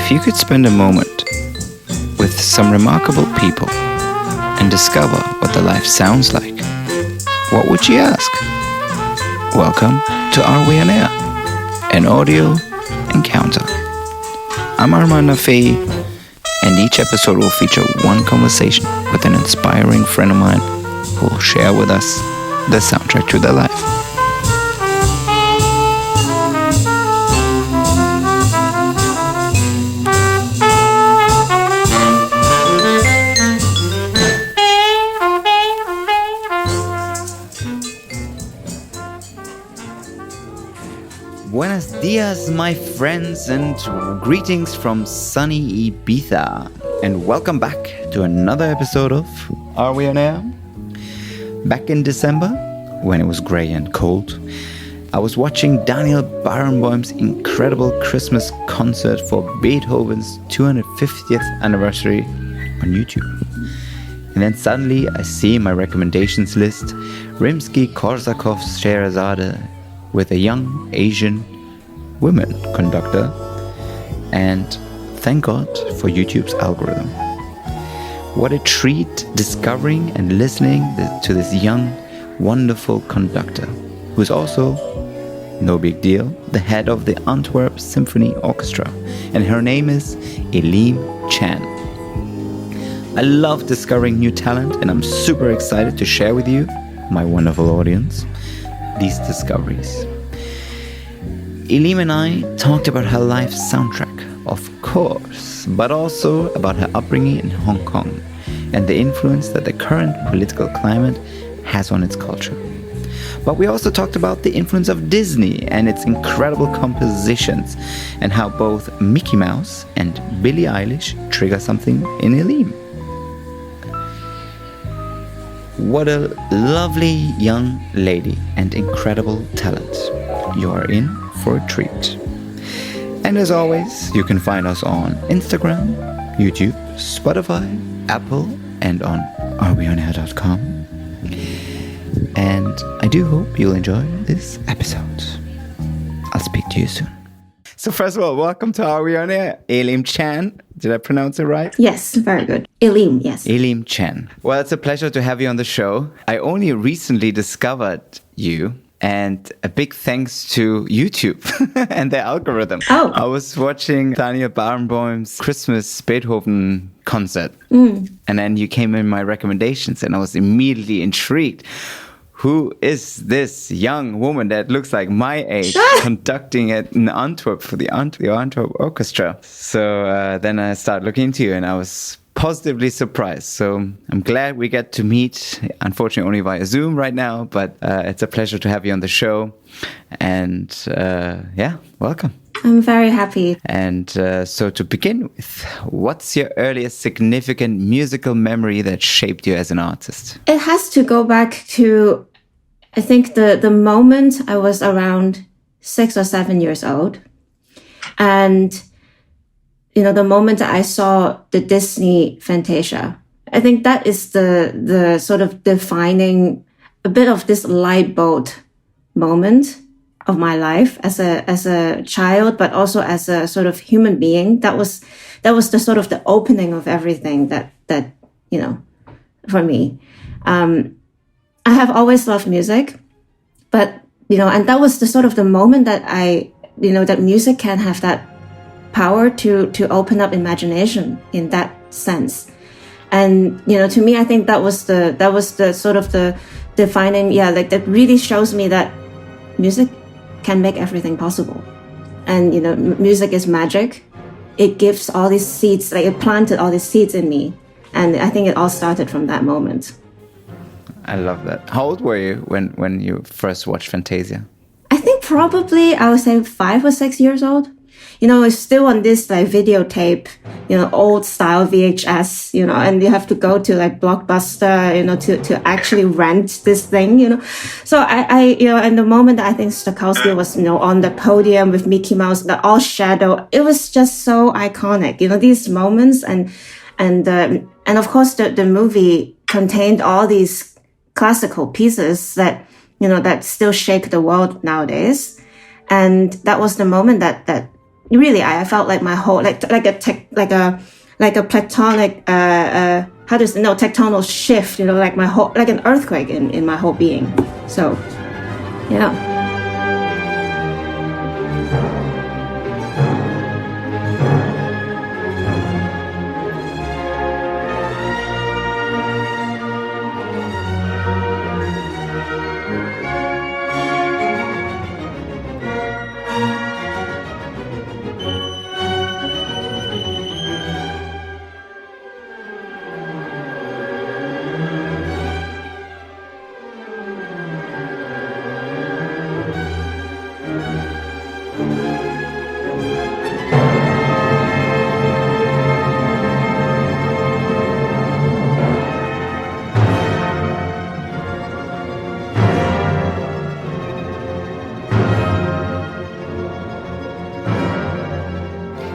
If you could spend a moment with some remarkable people and discover what their life sounds like, what would you ask? Welcome to Are We On Air? An audio encounter. I'm Arman, and each episode will feature one conversation with an inspiring friend of mine who will share with us the soundtrack to their life. Buenos dias, my friends, and greetings from sunny Ibiza. And welcome back to another episode of Are We On Air? Back in December, when it was grey and cold, I was watching Daniel Barenboim's incredible Christmas concert for Beethoven's 250th anniversary on YouTube. And then suddenly I see in my recommendations list Rimsky-Korsakov's Scheherazade with a young Asian woman conductor, and thank God for YouTube's algorithm. What a treat discovering and listening to this young, wonderful conductor, who is also, no big deal, the head of the Antwerp Symphony Orchestra, and her name is ELIM CHAN. I love discovering new talent, and I'm super excited to share with you, my wonderful audience, these discoveries. ELIM and I talked about her life's soundtrack, of course, but also about her upbringing in Hong Kong and the influence that the current political climate has on its culture. But we also talked about the influence of Disney and its incredible compositions, and how both Mickey Mouse and Billie Eilish trigger something in ELIM. What a lovely young lady and incredible talent. You are in for a treat. And as always, you can find us on Instagram, YouTube, Spotify, Apple, and on areweonair.com. And I do hope you'll enjoy this episode. I'll speak to you soon. So first of all, welcome to Are We On Air? ELIM CHAN. Did I pronounce it right? Yes, very good. ELIM, yes. ELIM CHAN. Well, it's a pleasure to have you on the show. I only recently discovered you, and a big thanks to YouTube and their algorithm. Oh. I was watching Daniel Barenboim's Christmas Beethoven concert, and then you came in my recommendations, and I was immediately intrigued. Who is this young woman that looks like my age conducting it in Antwerp for the Antwerp Orchestra? So then I started looking into you, and I was positively surprised. So I'm glad we get to meet, unfortunately only via Zoom right now, but it's a pleasure to have you on the show. And welcome. I'm very happy. And so to begin with, what's your earliest significant musical memory that shaped you as an artist? It has to go back to, I think, the moment I was around 6 or 7 years old. And, the moment that I saw the Disney Fantasia. I think that is the sort of defining a bit of this light bulb moment of my life as a child, but also as a sort of human being. That was the sort of the opening of everything that for me. I have always loved music, but and that was the sort of the moment that that music can have that power to open up imagination in that sense. And to me, I think that was the sort of the defining, that really shows me that music can make everything possible. And music is magic. It gives all these seeds, it planted all these seeds in me. And I think it all started from that moment. I love that. How old were you when you first watched Fantasia? I think probably I would say 5 or 6 years old. It's still on this videotape, old style VHS, and you have to go to Blockbuster, to actually rent this thing, So I and the moment that I think Stokowski was, on the podium with Mickey Mouse, the all shadow, it was just so iconic, these moments. And of course the movie contained all these classical pieces that, that still shake the world nowadays. And that was the moment that really, I felt like my whole, like a platonic, tectonal shift, like my whole, like an earthquake in my whole being. So, yeah.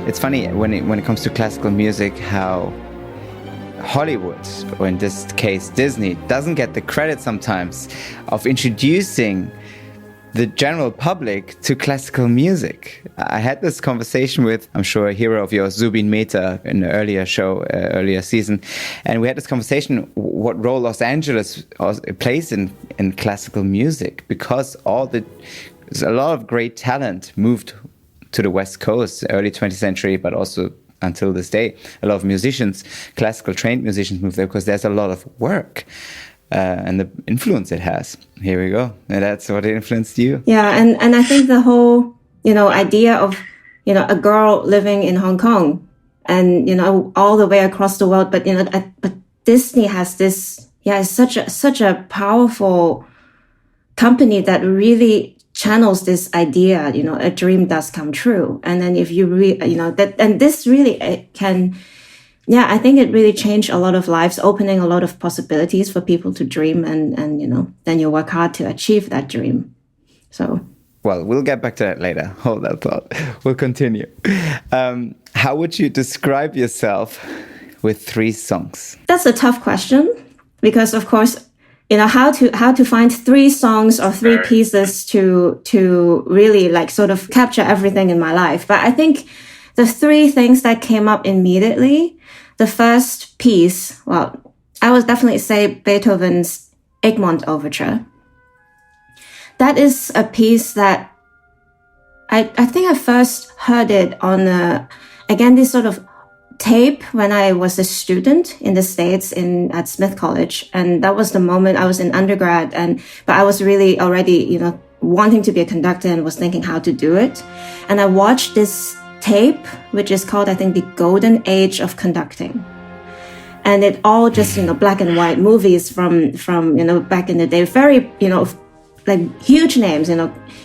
It's funny when it comes to classical music how Hollywood, or in this case Disney, doesn't get the credit sometimes of introducing the general public to classical music. I had this conversation with, I'm sure, a hero of yours, Zubin Mehta, in an earlier show, earlier season, and we had this conversation what role Los Angeles plays in classical music, because there's a lot of great talent moved to the West Coast, early 20th century, but also until this day, a lot of musicians, classical trained musicians move there because there's a lot of work and the influence it has. Here we go. And that's what influenced you. Yeah. And I think the whole, idea of, a girl living in Hong Kong and, all the way across the world. But, but Disney has this, it's such a powerful company that really channels this idea, a dream does come true. And then if you and this really can, I think it really changed a lot of lives, opening a lot of possibilities for people to dream and then you work hard to achieve that dream. So. Well, we'll get back to that later. Hold that thought. We'll continue. How would you describe yourself with 3 songs? That's a tough question because, of course, how to find 3 songs or 3 pieces to really like sort of capture everything in my life. But I think the 3 things that came up immediately, the first piece, well, I would definitely say Beethoven's Egmont Overture. That is a piece that I think I first heard it on this sort of tape when I was a student in the States at Smith College. And that was the moment I was in undergrad. But I was really already, wanting to be a conductor and was thinking how to do it. And I watched this tape, which is called, I think, The Golden Age of Conducting. And it all just, black and white movies from, back in the day, very, like huge names,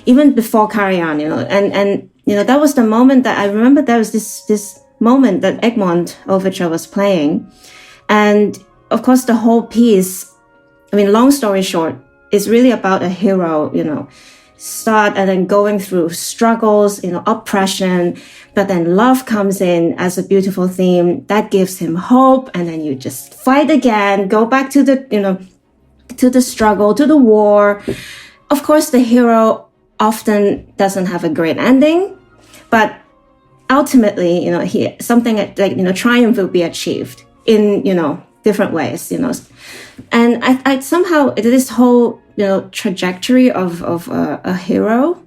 even before Carry On, and that was the moment that I remember there was this moment that Egmont Overture was playing. And of course, the whole piece, long story short, is really about a hero, start and then going through struggles, oppression, but then love comes in as a beautiful theme that gives him hope. And then you just fight again, go back to to the struggle, to the war. Of course, the hero often doesn't have a great ending, but ultimately, something like, triumph will be achieved in, different ways, And I somehow, this whole, trajectory of a hero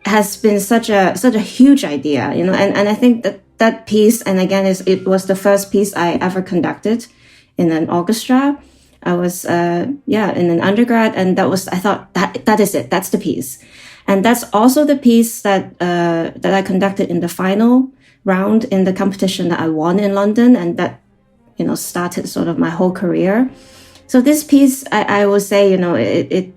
has been such a huge idea, and I think that piece, and again, it was the first piece I ever conducted in an orchestra. I was, in an undergrad, and I thought that is it. That's the piece. And that's also the piece that I conducted in the final round in the competition that I won in London, and that, started sort of my whole career. So this piece, I would say, it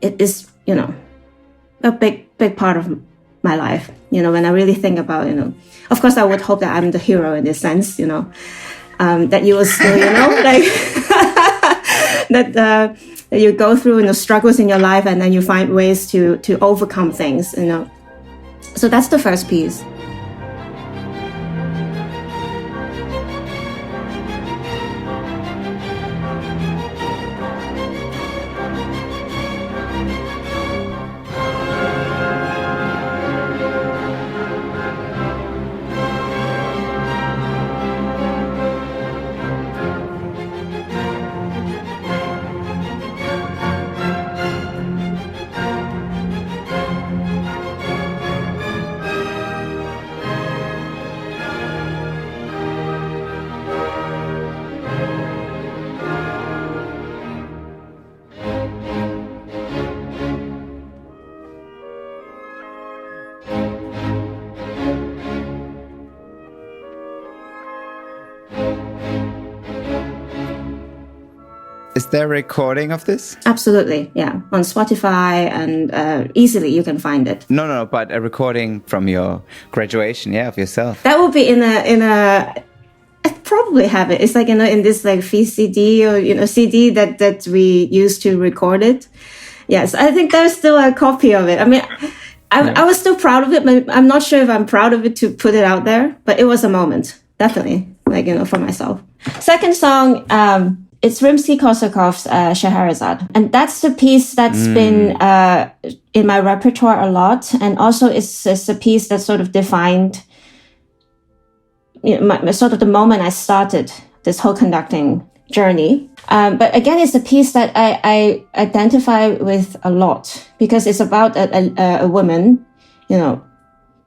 is, a big part of my life. When I really think about, of course, I would hope that I'm the hero in this sense, that you will still, like, that you go through the struggles in your life and then you find ways to overcome things, So that's the first piece. Is there a recording of this? Absolutely, yeah. On Spotify, and easily you can find it. No, but a recording from your graduation, of yourself. That will be in a. I probably have it. It's like, in this like VCD or, CD that we used to record it. Yes, I think there's still a copy of it. I mean, I was still proud of it, but I'm not sure if I'm proud of it to put it out there. But it was a moment, definitely, like, for myself. Second song, it's Rimsky-Korsakov's Scheherazade. And that's the piece that's been in my repertoire a lot. And also it's a piece that sort of defined sort of the moment I started this whole conducting journey. But again, it's a piece that I identify with a lot because it's about a woman,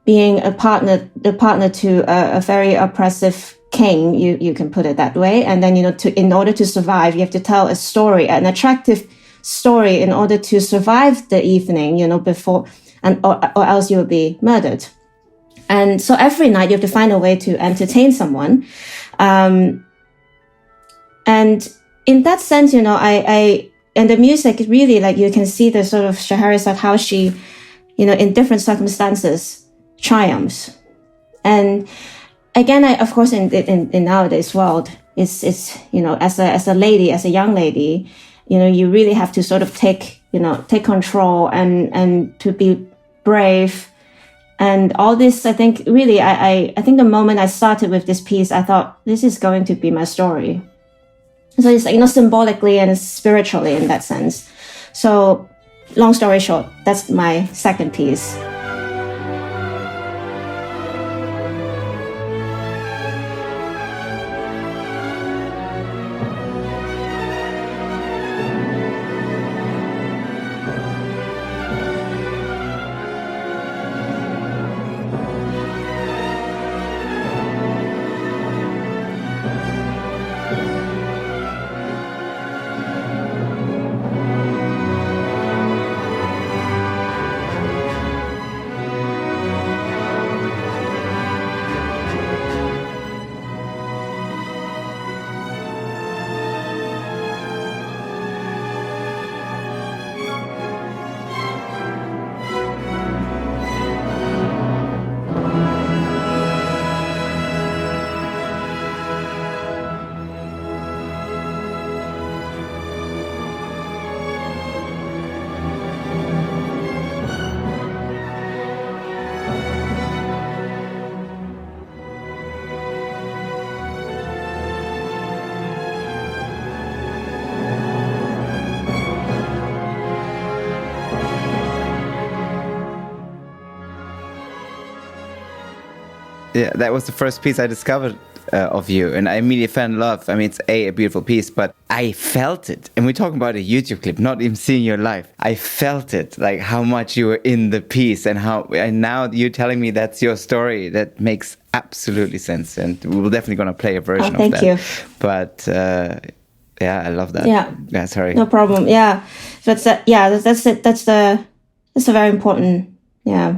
being the partner to a very oppressive king, you can put it that way. And then, in order to survive, you have to tell a story, an attractive story in order to survive the evening, before, or else you will be murdered. And so every night you have to find a way to entertain someone. And in that sense, and the music really, like, you can see the sort of Scheherazade, how she, in different circumstances triumphs. And again, of course, in nowadays world, it's as a lady, as a young lady, you really have to sort of take control and to be brave. And all this, I think, really, I think the moment I started with this piece, I thought, this is going to be my story. So it's, symbolically and spiritually in that sense. So long story short, that's my second piece. Yeah, that was the first piece I discovered of you, and I immediately fell in love. I mean, it's a beautiful piece, but I felt it. And we're talking about a YouTube clip, not even seeing your live. I felt it, like how much you were in the piece, and now you're telling me that's your story. That makes absolutely sense, and we're definitely going to play a version of that. Thank you. But I love that. Yeah, sorry. No problem. Yeah, that's it. That's a very important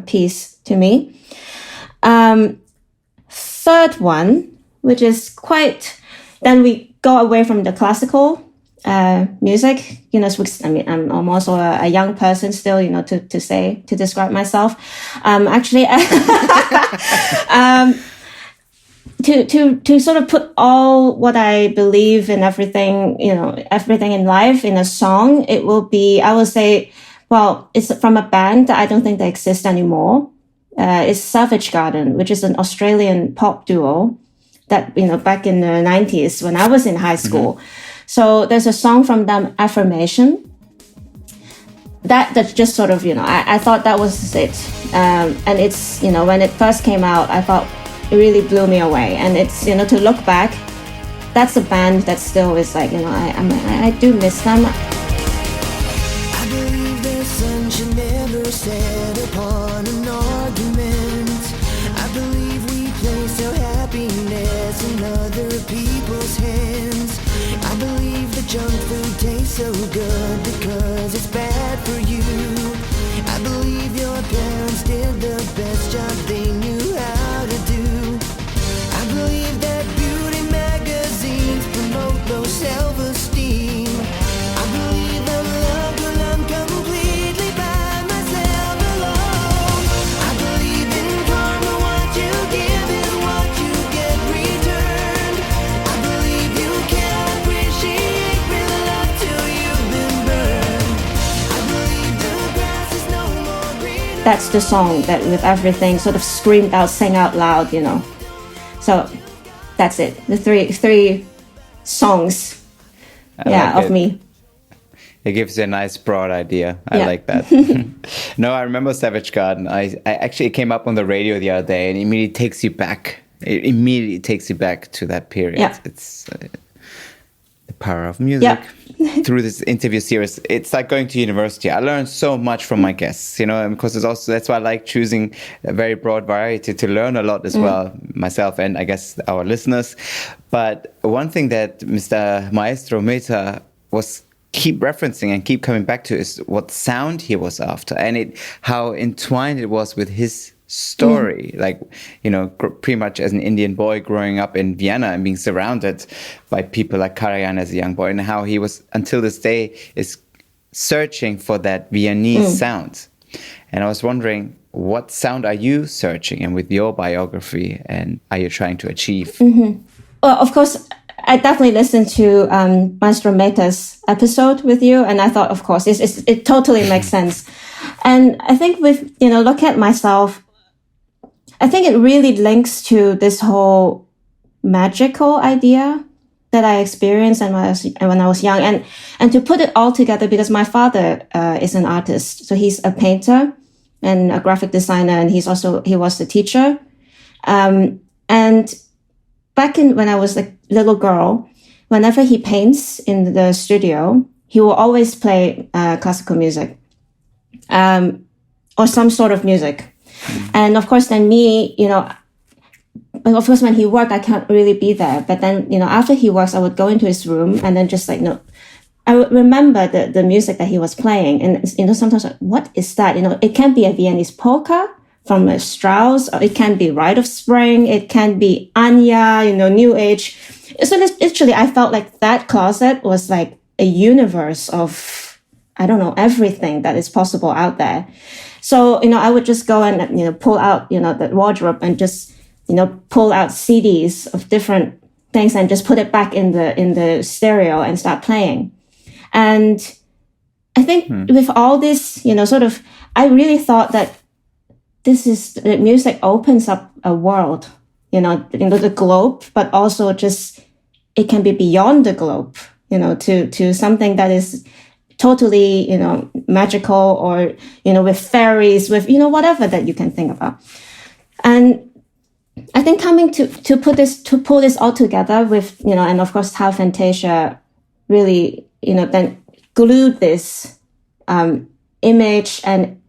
piece to me. Third one, which is quite, then we go away from the classical music, I mean, I'm also a young person still, to describe myself. Actually, to sort of put all what I believe in everything, everything in life in a song, it will be, I will say, well, it's from a band that I don't think they exist anymore. It's Savage Garden, which is an Australian pop duo that, back in the 90s when I was in high school. Mm-hmm. So there's a song from them, Affirmation. That's just sort of, I thought that was it. And it's, when it first came out, I thought it really blew me away. And it's, to look back, that's a band that still is like, I do miss them. I believe the sun should never set upon an argument. I believe we place our happiness in other people's hands. I believe the junk food tastes so good because it's bad for you. I believe your parents did the best job they knew how to do. I believe that beauty magazines promote low self-esteem. that's the song that with everything sort of screamed out, sang out loud, So that's it. The three songs, of me. It gives you a nice broad idea. I like that. No, I remember Savage Garden. I actually came up on the radio the other day, and it immediately takes you back. It immediately takes you back to that period. Yeah. It's the power of music. Through this interview series, it's like going to university. I learned so much from my guests, and because it's also, that's why I like choosing a very broad variety to learn a lot as well, myself and I guess our listeners. But one thing that Mr. Maestro Mehta was keep referencing and keep coming back to is what sound he was after, and how entwined it was with his story, like, pretty much as an Indian boy growing up in Vienna and being surrounded by people like Karajan as a young boy, and how he was, until this day, is searching for that Viennese sound. And I was wondering, what sound are you searching and with your biography, and are you trying to achieve? Well, of course, I definitely listened to Maestro Mehta's episode with you, and I thought, of course, it totally makes sense. And I think with, look at myself, I think it really links to this whole magical idea that I experienced when I was young. And to put it all together, because my father is an artist. So he's a painter and a graphic designer, and he was a teacher. And back when I was a little girl, whenever he paints in the studio, he will always play classical music or some sort of music. And of course, then me, of course, when he worked, I can't really be there. But then, after he works, I would go into his room and then just I would remember the music that he was playing. And, sometimes, what is that? It can be a Viennese polka from Strauss, or it can be Rite of Spring. It can be Anya, New Age. So literally, I felt like that closet was like a universe of, I don't know, everything that is possible out there. So, I would just go and, pull out, the wardrobe and just, pull out CDs of different things and just put it back in the stereo and start playing. And I think with all this, I really thought that that music opens up a world, the globe, but also just, it can be beyond the globe, to something that is totally, magical, or, with fairies, with, whatever that you can think about. And I think coming to pull this all together with, and of course how Fantasia really, then glued this, image and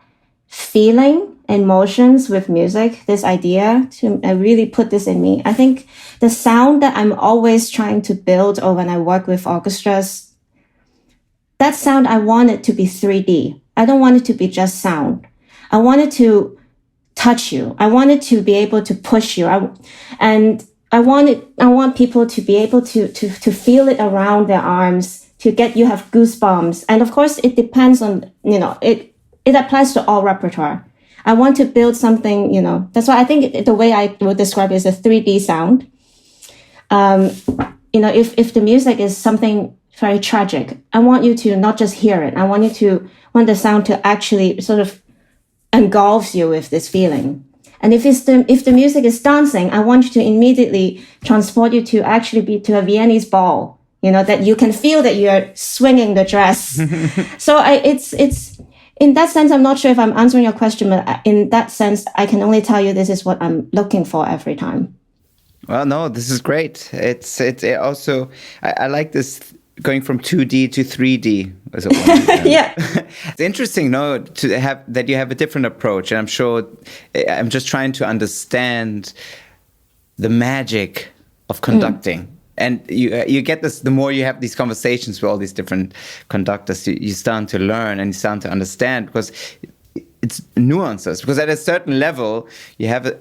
feeling, emotions with music, this idea to really put this in me. I think the sound that I'm always trying to build, or when I work with orchestras, that sound, I want it to be 3D. I don't want it to be just sound. I want it to touch you. I want it to be able to push you. I want people to be able to feel it around their arms, you have goosebumps. And of course, it depends on, it applies to all repertoire. I want to build something, that's why I think the way I would describe it is a 3D sound. If the music is something very tragic, I want you to not just hear it. I want the sound to actually sort of engulfs you with this feeling. And if the music is dancing, I want you to immediately transport you to actually be to a Viennese ball, that you can feel that you're swinging the dress. So it's in that sense, I'm not sure if I'm answering your question, but in that sense, I can only tell you this is what I'm looking for every time. Well, no, this is great. It's also, I like this going from 2D to 3D. As yeah. It's interesting, to have that you have a different approach. And I'm sure, I'm just trying to understand the magic of conducting. And you get this, the more you have these conversations with all these different conductors, you start to learn and you start to understand, because it's nuances. Because at a certain level, you have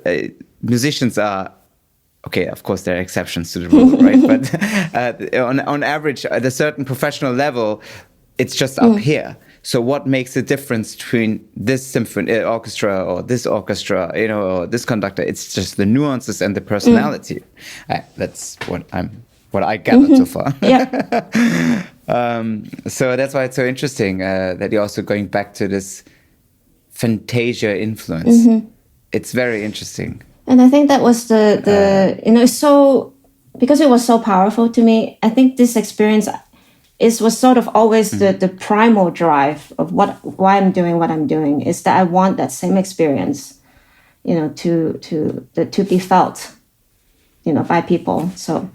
musicians are, okay, of course, there are exceptions to the rule, right? But on average, at a certain professional level, it's just up here. So what makes the difference between this symphony orchestra or this orchestra, or this conductor? It's just the nuances and the personality. That's what I gathered so far. Yeah. So that's why it's so interesting that you're also going back to this Fantasia influence. It's very interesting. And I think that was the so, because it was so powerful to me, I think this experience was sort of always the primal drive of why I'm doing what I'm doing, is that I want that same experience, to be felt, by people. So.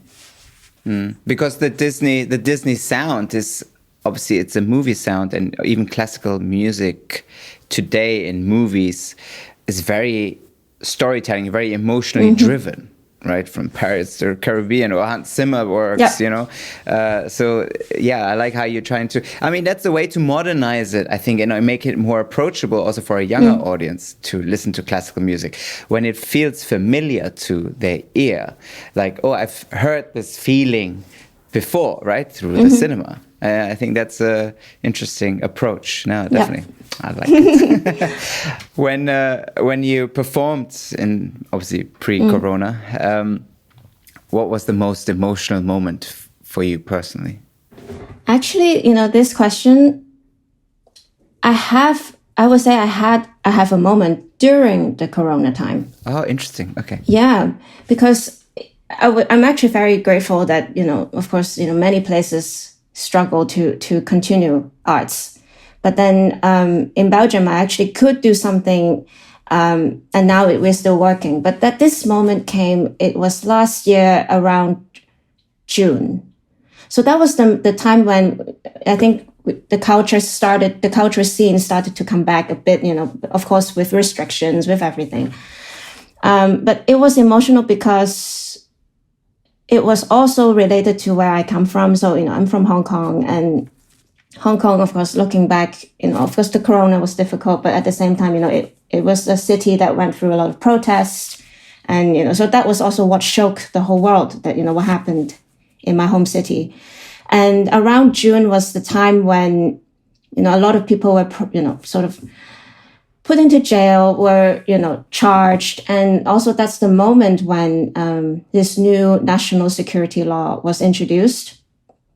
Because the Disney sound is obviously, it's a movie sound, and even classical music today in movies is very storytelling, very emotionally driven, right? From Paris to Caribbean, or Hans Zimmer works, So yeah, I like how you're trying to. I mean, that's the way to modernize it, I think, and make it more approachable also for a younger audience to listen to classical music when it feels familiar to their ear. Like, oh, I've heard this feeling before, right, through the cinema. I think that's an interesting approach. No, definitely. I like it. When you performed in, obviously, pre-corona, what was the most emotional moment for you personally? Actually, this question, I would say I have a moment during the corona time. Oh, interesting. Okay. Yeah, because I'm actually very grateful that, of course, many places struggle to continue arts. But then in Belgium, I actually could do something, and now we're still working. But that this moment came, it was last year around June. So that was the time when I think the culture scene started to come back a bit, of course, with restrictions, with everything. But it was emotional because it was also related to where I come from. So, I'm from Hong Kong, and Hong Kong, of course, looking back, of course, the corona was difficult, but at the same time, it was a city that went through a lot of protests. And, so that was also what shook the whole world, that, what happened in my home city. And around June was the time when, a lot of people were, sort of put into jail, were, charged. And also that's the moment when this new national security law was introduced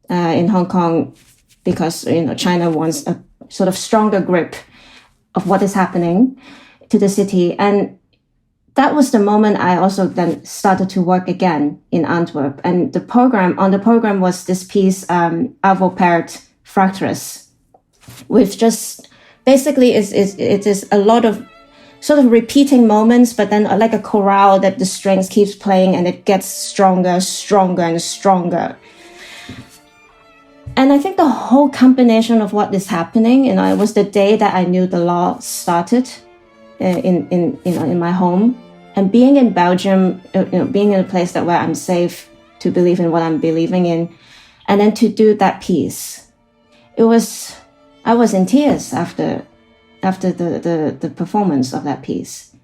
in Hong Kong, because, China wants a sort of stronger grip of what is happening to the city. And that was the moment I also then started to work again in Antwerp. And the program was this piece, Avopert Fractures, with just basically it is a lot of sort of repeating moments, but then like a chorale that the strings keeps playing and it gets stronger, and stronger. And I think the whole combination of what is happening, it was the day that I knew the law started in my home. And being in Belgium, being in a place where I'm safe to believe in what I'm believing in, and then to do that piece, I was in tears after the performance of that piece.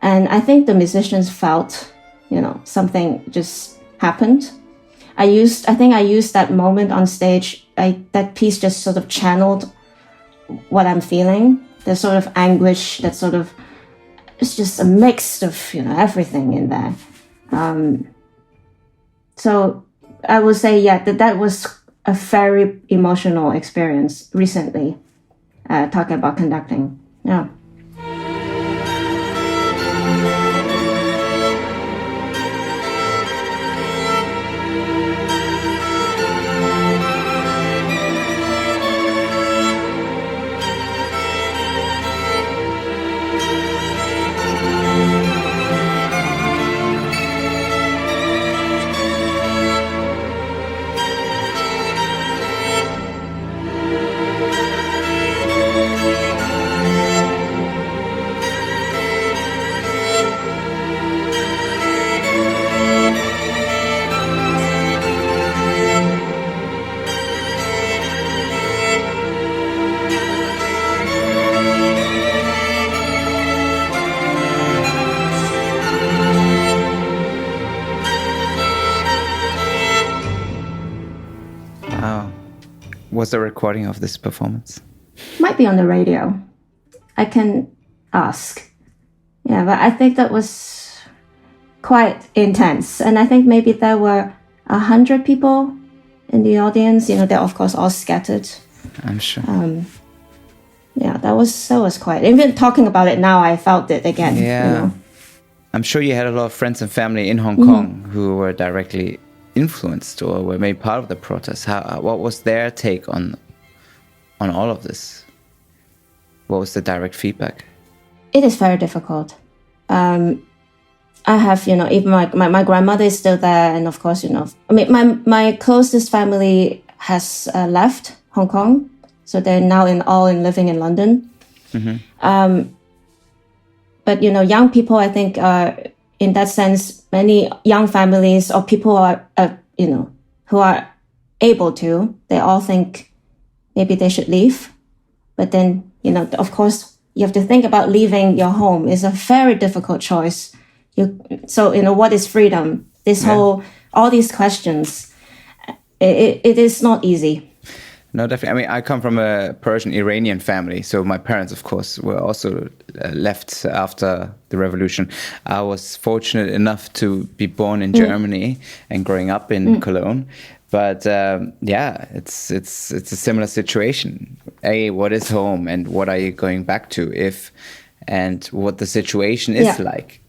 And I think the musicians felt, something just happened. I think I used that moment on stage. That piece just sort of channeled what I'm feeling. The sort of anguish, that sort of, it's just a mix of, everything in there. So I would say, that was a very emotional experience recently, talking about conducting. Yeah. Was there a recording of this performance? Might be on the radio. I can ask. Yeah, but I think that was quite intense. And I think maybe there were 100 people in the audience. They're of course all scattered. I'm sure. Yeah, that was quite. Even talking about it now, I felt it again. Yeah. You know? I'm sure you had a lot of friends and family in Hong Kong who were directly influenced or were made part of the protest. What was their take on all of this? What was the direct feedback? It is very difficult. I have, even my grandmother is still there, and of course, I mean, my closest family has left Hong Kong, so they're now living in London. But young people, I think, in that sense, many young families or people who are able to, they all think maybe they should leave. But then, of course, you have to think about leaving your home. It's a very difficult choice. So, what is freedom? All these questions, it is not easy. No, definitely. I mean, I come from a Persian-Iranian family, so my parents, of course, were also left after the revolution. I was fortunate enough to be born in Germany and growing up in Cologne. But it's a similar situation. What is home, and what are you going back to and what the situation is like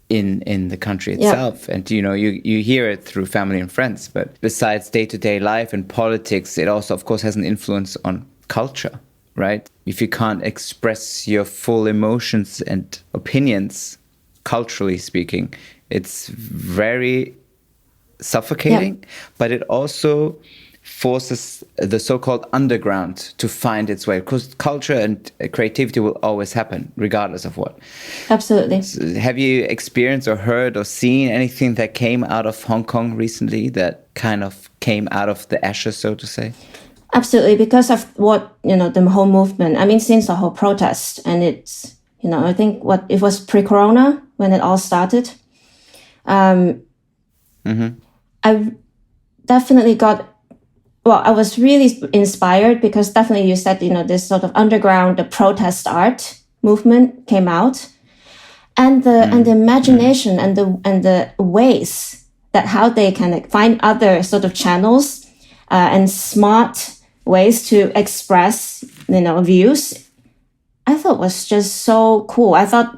in the country itself. And you hear it through family and friends, but besides day-to-day life and politics, it also of course has an influence on culture, right? If you can't express your full emotions and opinions, culturally speaking, it's very suffocating, but it also forces the so-called underground to find its way, because culture and creativity will always happen regardless of what. Absolutely. So have you experienced or heard or seen anything that came out of Hong Kong recently that kind of came out of the ashes, so to say? Absolutely, because of what, the whole movement, I mean, since the whole protest, and it's, I think it was pre-corona when it all started. I definitely I was really inspired because definitely you said, this sort of underground, the protest art movement came out, and the imagination and the ways that how they can find other sort of channels and smart ways to express, views, I thought was just so cool. I thought,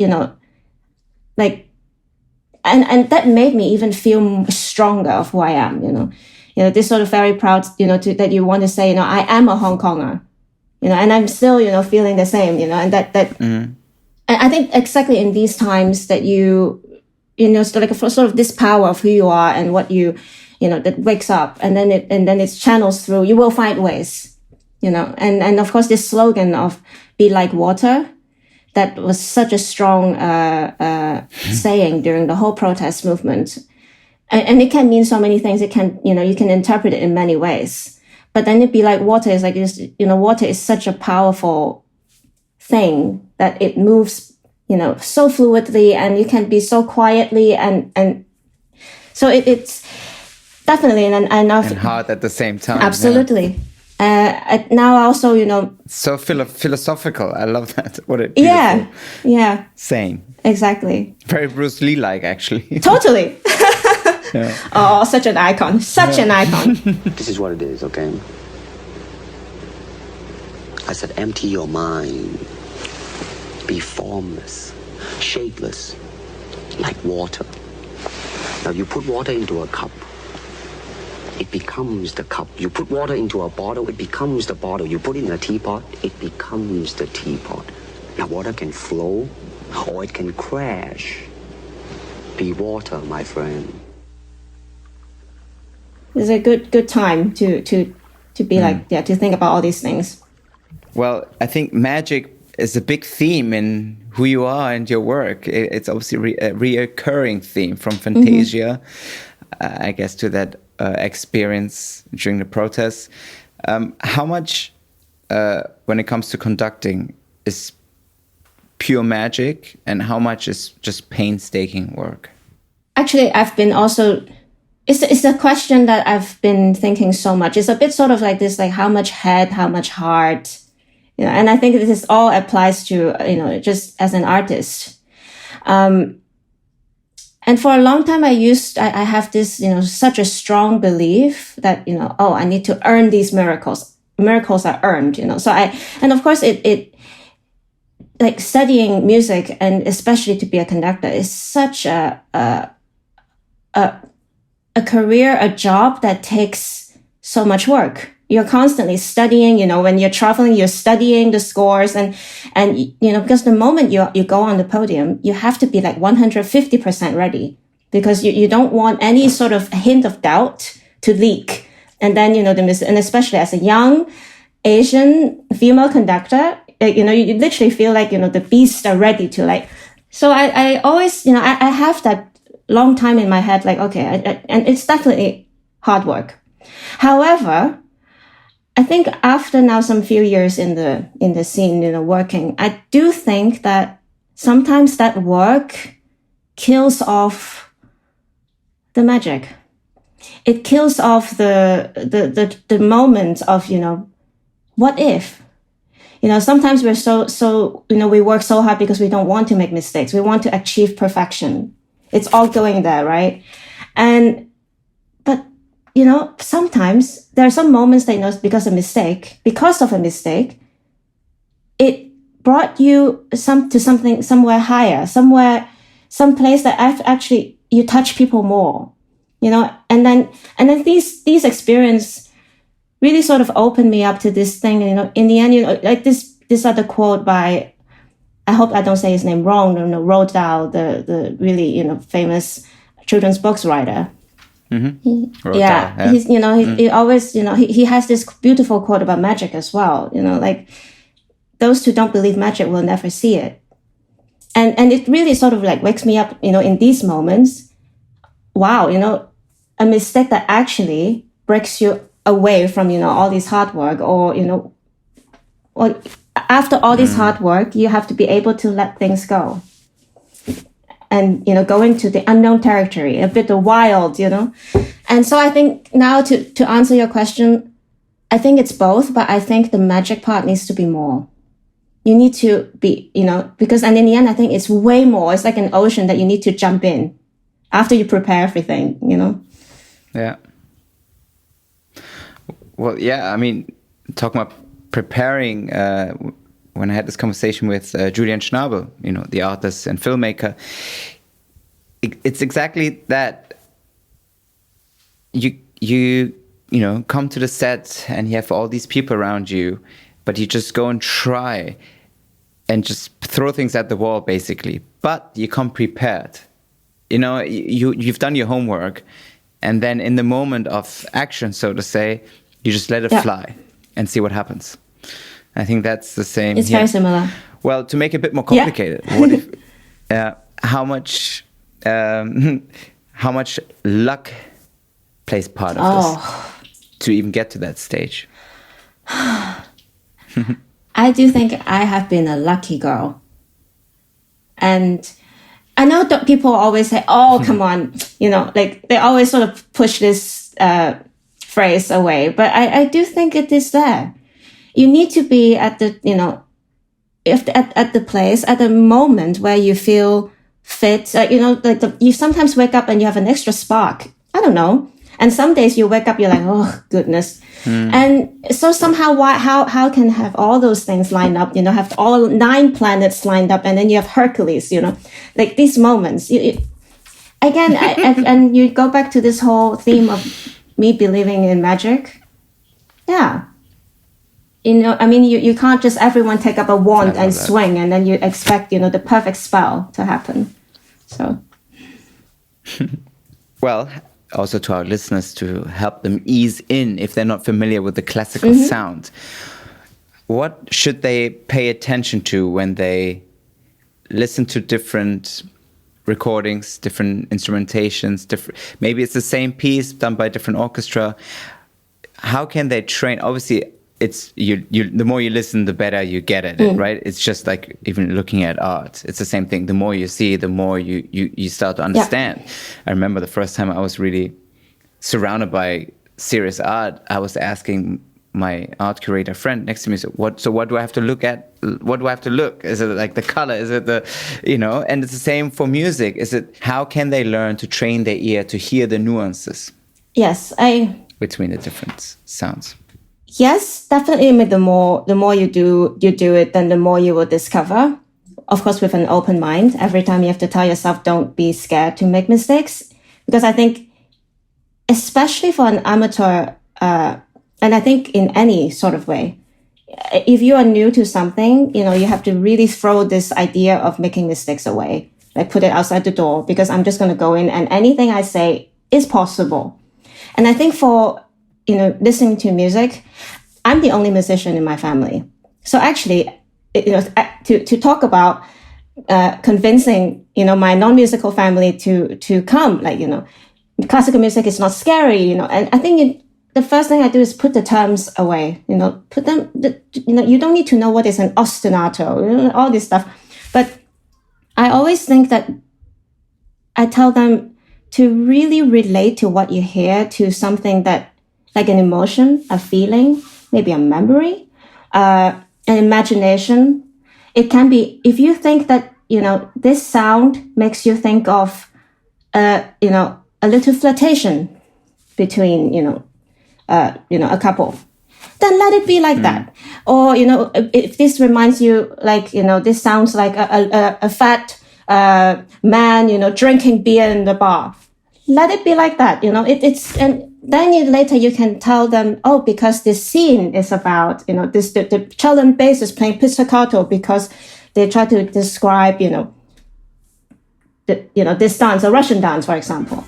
and that made me even feel stronger of who I am, this sort of very proud, that you want to say, I am a Hong Konger, and I'm still, feeling the same, and and I think exactly in these times that so like sort of this power of who you are and what that wakes up, and then it's channels through, you will find ways, and of course this slogan of be like water, that was such a strong, saying during the whole protest movement. And it can mean so many things. It can, you can interpret it in many ways. But then it'd be like water is like this, water is such a powerful thing that it moves, so fluidly, and you can be so quietly and so it's definitely and hard at the same time. Absolutely. Now also, so philosophical. I love that. What a beautiful saying. Exactly. Very Bruce Lee-like, actually. Totally. Oh, such an icon. Such an icon. This is what it is, okay? I said, empty your mind. Be formless, shapeless, like water. Now, you put water into a cup, it becomes the cup. You put water into a bottle, it becomes the bottle. You put it in a teapot, it becomes the teapot. Now, water can flow, or it can crash. Be water, my friend. It's a good time to be to think about all these things. Well, I think magic is a big theme in who you are and your work. It's obviously a reoccurring theme from Fantasia, I guess, to that experience during the protests. How much, when it comes to conducting, is pure magic, and how much is just painstaking work? Actually, I've been also... It's a question that I've been thinking so much. It's a bit sort of like this, like how much head, how much heart, and I think this all applies to, just as an artist. And for a long time, I have this, such a strong belief that, I need to earn these miracles. miracles are earned, So and of course it like studying music and especially to be a conductor is such a career, a job that takes so much work. You're constantly studying, when you're traveling, you're studying the scores and because the moment you go on the podium, you have to be like 150% ready because you don't want any sort of hint of doubt to leak. And then, and especially as a young Asian female conductor, you literally feel like, the beasts are ready to like, so I always, I have that long time in my head, like, okay, and it's definitely hard work. However, I think after now some few years in the scene, working, I do think that sometimes that work kills off the magic. It kills off the moment of, what if? Sometimes we're so we work so hard because we don't want to make mistakes. We want to achieve perfection. It's all going there, right? But sometimes there are some moments that, because of a mistake, it brought you to something somewhere higher, some place that actually you touch people more, and then these experiences really sort of opened me up to this thing, in the end, like this other quote by, I hope I don't say his name wrong, Roald Dahl, the really, famous children's books writer. Mm-hmm. He's he always he has this beautiful quote about magic as well. Like those who don't believe magic will never see it, and it really sort of like wakes me up. In these moments, wow, a mistake that actually breaks you away from all this hard work, or after all this hard work, you have to be able to let things go. And, go into the unknown territory, a bit of wild, And so I think now to answer your question, I think it's both, but I think the magic part needs to be more. You need to be, because, and in the end, I think it's way more. It's like an ocean that you need to jump in after you prepare everything, Yeah. Well, yeah, I mean, talking about preparing, when I had this conversation with Julian Schnabel, the artist and filmmaker, it's exactly that. You come to the set and you have all these people around you, but you just go and try and just throw things at the wall, basically. But you come prepared. You've done your homework, and then in the moment of action, so to say, you just let it fly and see what happens. I think that's the same. It's very similar. Well, to make it a bit more complicated, what if, how much luck plays part of this to even get to that stage? I do think I have been a lucky girl. And I know that people always say, oh, come on, like they always sort of push this phrase away. But I do think it is there. You need to be at the, at the place, at the moment where you feel fit. You sometimes wake up and you have an extra spark. I don't know. And some days you wake up, you're like, oh, goodness. And so somehow, how can have all those things lined up, have all 9 planets lined up, and then you have Hercules, like these moments. And you go back to this whole theme of me believing in magic. Yeah. You can't just everyone take up a wand and swing and then you expect, the perfect spell to happen. So. Well, also to our listeners to help them ease in if they're not familiar with the classical sound. What should they pay attention to when they listen to different recordings, different instrumentations, maybe it's the same piece done by a different orchestra? How can they train? Obviously, it's you. The more you listen, the better you get at it, right? It's just like even looking at art. It's the same thing. The more you see, the more you start to understand. Yeah. I remember the first time I was really surrounded by serious art, I was asking my art curator friend next to me, so what do I have to look at? What do I have to look? Is it like the color? Is it the, and it's the same for music. Is it, how can they learn to train their ear to hear the nuances? Yes, between the different sounds. Yes, definitely. The more you do it, then the more you will discover. Of course, with an open mind. Every time you have to tell yourself, don't be scared to make mistakes. Because I think, especially for an amateur, and I think in any sort of way, if you are new to something, you have to really throw this idea of making mistakes away. Like put it outside the door, because I'm just going to go in and anything I say is possible. And I think for, listening to music, I'm the only musician in my family. So actually, to talk about convincing, my non-musical family to come, like, classical music is not scary, and I think the first thing I do is put the terms away, put them, you don't need to know what is an ostinato, all this stuff. But I always think that I tell them to really relate to what you hear, to something that, like an emotion, a feeling, maybe a memory, an imagination. It can be, if you think that, this sound makes you think of, a little flirtation between, a couple, then let it be like that. Or, if this reminds you, like, this sounds like a fat man, drinking beer in the bar, let it be like that. And then later you can tell them, oh, because this scene is about, the cello and bass is playing pizzicato because they try to describe, this dance, a Russian dance, for example.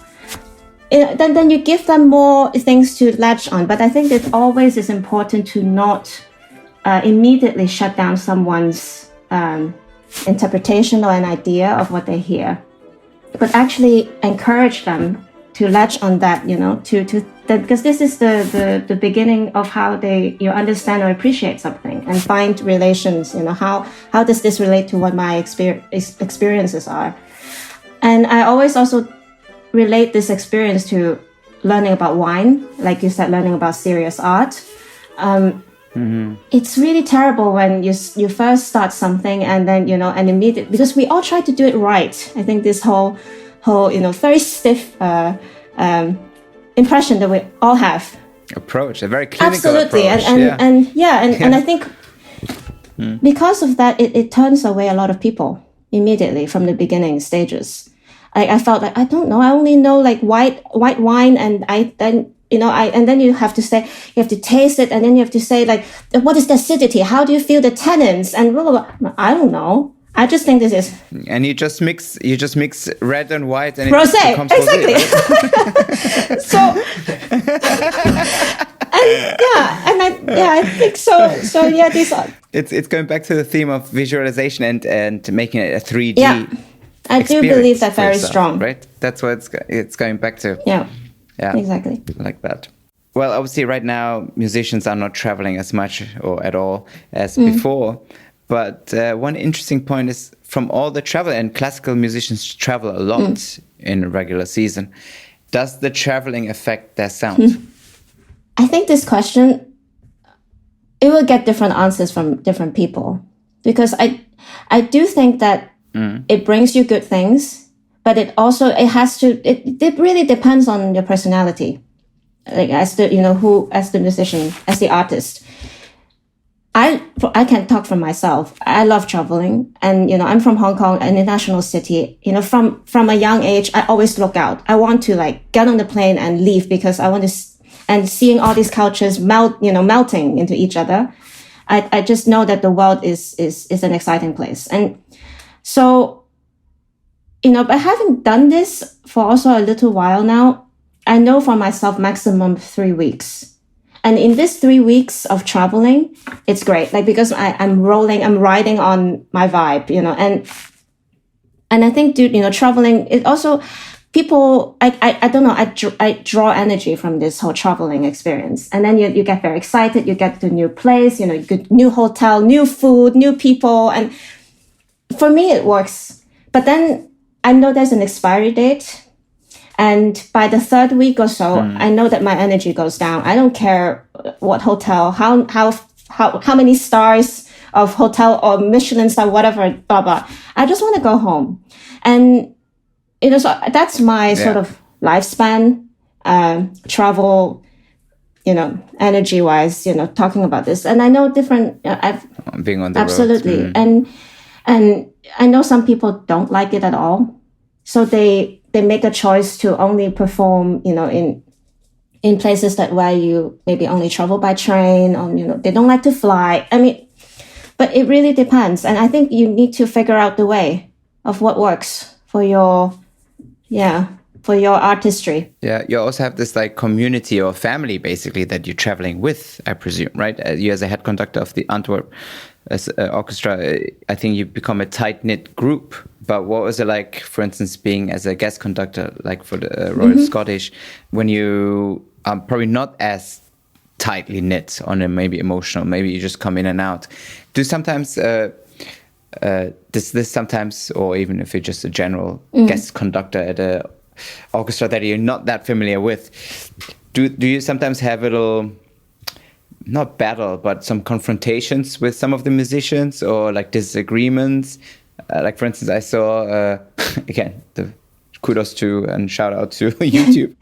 Then you give them more things to latch on. But I think it always is important to not immediately shut down someone's interpretation or an idea of what they hear, but actually encourage them to latch on that, because this is the beginning of how they understand or appreciate something and find relations. How does this relate to what my experiences are? And I always also relate this experience to learning about wine, like you said, learning about serious art. It's really terrible when you first start something and then, and immediately, because we all try to do it right. I think this whole, very stiff impression that we all have. Approach, a very clinical Absolutely. approach. And I think because of that, it turns away a lot of people immediately from the beginning stages. I felt like, I don't know, I only know like white wine, and and then you have to taste it, and then you have to say like, what is the acidity? How do you feel the tannins? And blah, blah, blah. I don't know. I just think this is. And you just mix red and white, and rosé. It becomes Exactly. Rosé, right? So, I think so. So yeah, these are. It's going back to the theme of visualization and making it a 3D. Yeah, I do believe that very strong. Right. That's what it's going back to. Yeah. Yeah. Exactly. Like that. Well, obviously, right now musicians are not traveling as much or at all as before. But one interesting point is, from all the travel, and classical musicians travel a lot in a regular season, does the traveling affect their sound? I think this question, it will get different answers from different people, because I do think that it brings you good things, but it really depends on your personality, like as the musician, as the artist. I can talk for myself. I love traveling, and I'm from Hong Kong, an international city. From a young age, I always look out. I want to like get on the plane and leave, because I want to, and seeing all these cultures melting into each other. I just know that the world is an exciting place, and so but having done this for also a little while now, I know for myself maximum 3 weeks. And in this 3 weeks of traveling, it's great. Like, because I'm riding on my vibe, and I think, traveling, it also, people, I don't know, I draw energy from this whole traveling experience. And then you get very excited, you get to a new place, you get new hotel, new food, new people. And for me, it works. But then I know there's an expiry date. And by the 3rd week or so, I know that my energy goes down. I don't care what hotel, how many stars of hotel or Michelin star, whatever, blah, blah. I just want to go home. And, so that's my sort of lifespan, travel. energy wise, talking about this. And I know different, I've being on the absolutely. road. And I know some people don't like it at all. So they make a choice to only perform, in places where you maybe only travel by train, or, they don't like to fly. I mean, but it really depends. And I think you need to figure out the way of what works for your artistry. Yeah, you also have this like community or family basically that you're traveling with, I presume, right? You as a head conductor of the Antwerp Orchestra, I think you become a tight-knit group. But what was it like, for instance, being as a guest conductor, like for the Royal Scottish, when you are probably not as tightly knit on a maybe emotional, maybe you just come in and out. Do sometimes... this sometimes, or even if you're just a general guest conductor at a orchestra that you're not that familiar with, do you sometimes have a little, not battle, but some confrontations with some of the musicians, or like disagreements? Like, for instance, I saw again the kudos to and shout out to YouTube.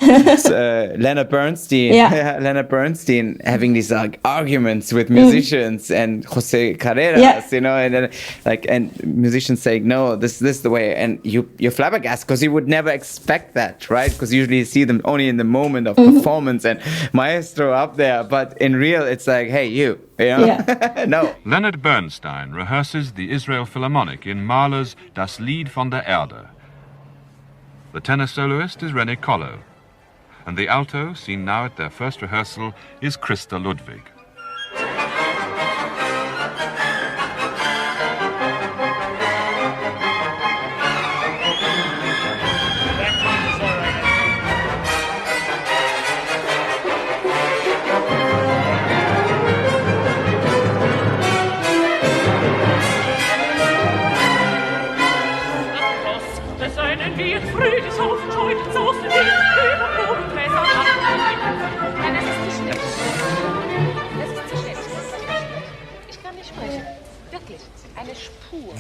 Leonard Bernstein, Leonard Bernstein having these like arguments with musicians and Jose Carreras, and musicians saying, no, this is the way, and you're flabbergasted because you would never expect that, right? Because usually you see them only in the moment of performance and maestro up there, but in real it's like, hey, you know? No. Leonard Bernstein rehearses the Israel Philharmonic in Mahler's Das Lied von der Erde. The tenor soloist is René Collo, and the alto, seen now at their first rehearsal, is Christa Ludwig.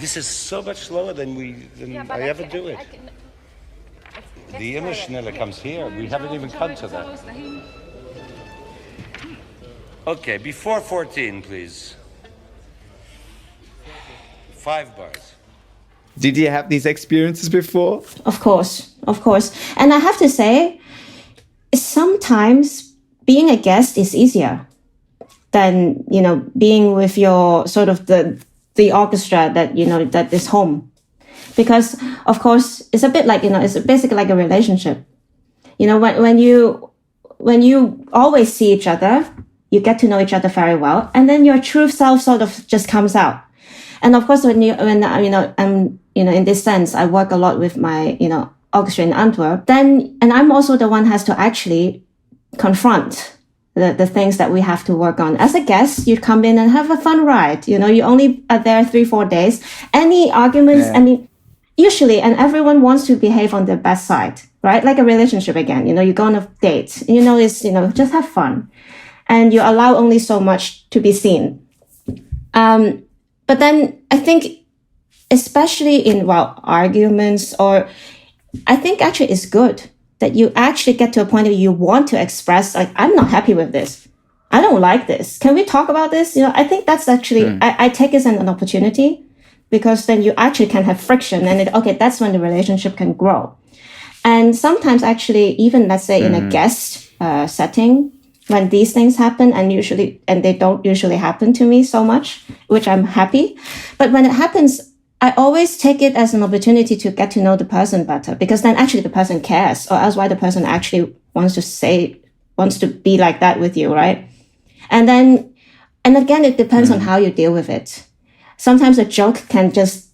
This is so much slower than I ever do it. The inner schneller comes here. We haven't even come to that. Okay, before 14, please. 5 bars. Did you have these experiences before? Of course. And I have to say, sometimes being a guest is easier than, being with your sort of the orchestra that, that is home. Because, of course, it's a bit like, it's basically like a relationship. When you always see each other, you get to know each other very well, and then your true self sort of just comes out. And of course, I'm, in this sense, I work a lot with my, orchestra in Antwerp, and I'm also the one has to actually confront the things that we have to work on. As a guest, you come in and have a fun ride. You only are there 3-4 days. Any arguments, usually, and everyone wants to behave on their best side, right? Like a relationship again, you go on a date, it's, just have fun. And you allow only so much to be seen. But then I think, especially in, arguments, or I think actually it's good that you actually get to a point where you want to express, like, I'm not happy with this. I don't like this. Can we talk about this? I think that's actually, I take it as an opportunity, because then you actually can have friction, and that's when the relationship can grow. And sometimes actually, even let's say in a guest setting, when these things happen, and they don't usually happen to me so much, which I'm happy. But when it happens, I always take it as an opportunity to get to know the person better, because then actually the person cares, or else why the person actually wants to be like that with you, right? And again, it depends on how you deal with it. Sometimes a joke can just,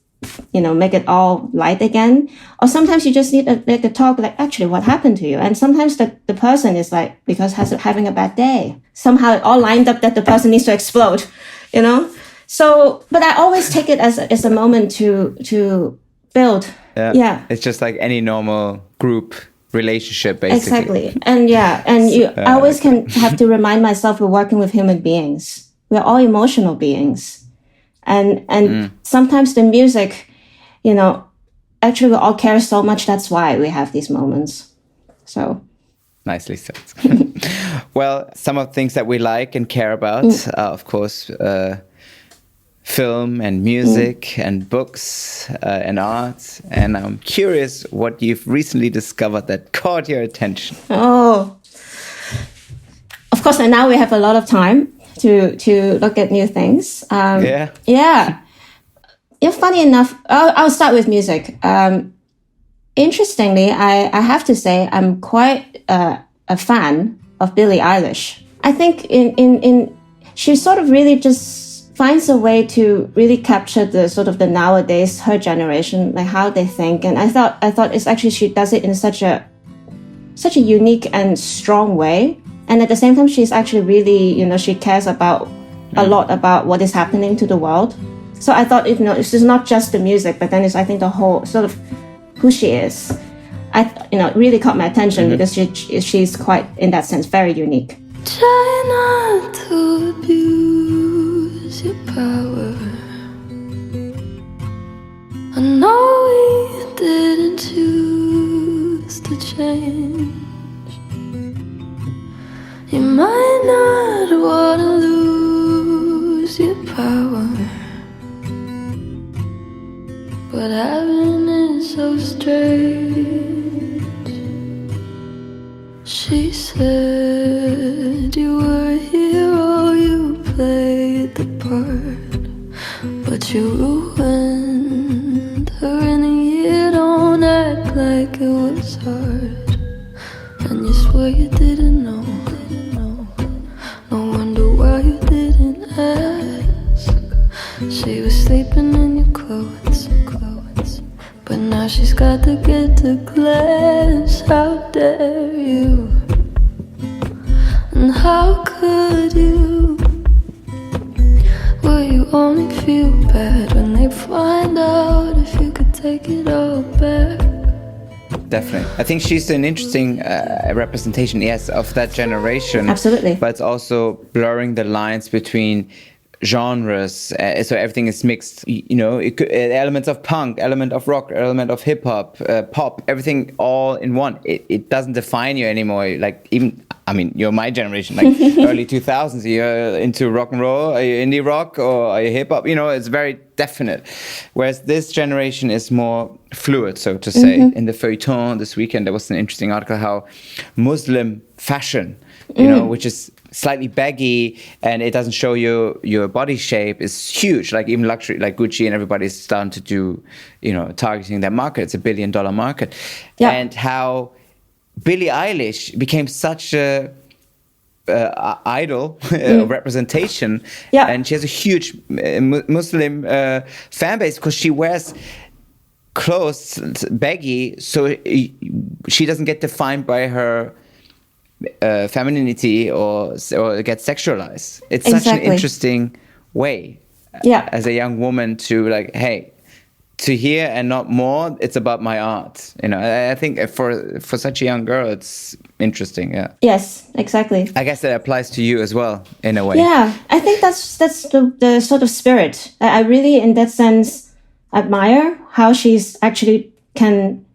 make it all light again. Or sometimes you just need a talk, like, actually, what happened to you? And sometimes the person is like, because having a bad day. Somehow it all lined up that the person needs to explode, So, but I always take it as a moment to build. Yeah. It's just like any normal group relationship, basically. Exactly. And I always have to remind myself we're working with human beings. We're all emotional beings. And sometimes the music, actually we all care so much. That's why we have these moments. So. Nicely said. Well, some of the things that we like and care about are, of course, film and music and books and art. And I'm curious what you've recently discovered that caught your attention. Oh, of course, and now we have a lot of time to look at new things. Yeah. Funny enough, I'll start with music. Interestingly, I have to say I'm quite a fan of Billie Eilish. I think in she sort of really just finds a way to really capture the sort of the nowadays, her generation, like how they think. And I thought it's actually, she does it in such a unique and strong way. And at the same time, she's actually really, she cares about a lot about what is happening to the world. So I thought, this is not just the music, but then it's, I think, the whole sort of who she is. It really caught my attention because she's quite, in that sense, very unique. Try not to abuse your power. I know we didn't choose to change. You might not want to lose your power, but having it so strange. She said you were a hero, you played the part, but you ruined her in a year. Don't act like it was hard, and you swear you didn't know. No wonder why you didn't ask. She was sleeping in your clothes, but now she's got to get to class. How dare you? And how could you? Will you only feel bad when they find out if you could take it all back? Definitely. I think she's an interesting representation, yes, of that generation. Absolutely. But it's also blurring the lines between genres, so everything is mixed. Elements of punk, element of rock, element of hip hop, pop, everything all in one. It doesn't define you anymore. Like you're my generation, like early 2000s. You're into rock and roll, are you indie rock, or are you hip hop? It's very definite. Whereas this generation is more fluid, so to say. In the feuilleton this weekend, there was an interesting article how Muslim fashion, which is slightly baggy and it doesn't show your body shape, is huge. Like even luxury, like Gucci and everybody's starting to do, targeting that market. It's $1 billion market. Yeah. And how Billie Eilish became such a idol representation. Yeah. And she has a huge Muslim fan base because she wears clothes baggy, so she doesn't get defined by her femininity or get sexualized. It's such an interesting way as a young woman to to hear and not more, it's about my art. I think for such a young girl, it's interesting. Yeah. Yes, exactly. I guess that applies to you as well, in a way. Yeah, I think that's the sort of spirit. I really, in that sense, admire how she's actually can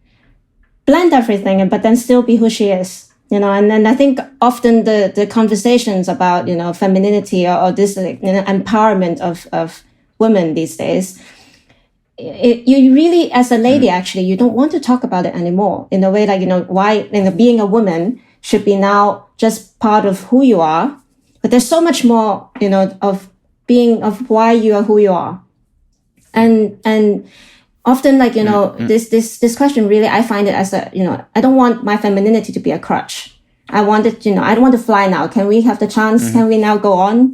blend everything, but then still be who she is. And then I think often the conversations about, femininity or this empowerment of women these days, you really, as a lady, actually, you don't want to talk about it anymore in a way why, being a woman should be now just part of who you are. But there's so much more, of why you are who you are. And often, this question really, I find it as I don't want my femininity to be a crutch. I want it, I don't want to fly now. Can we have the chance? Can we now go on,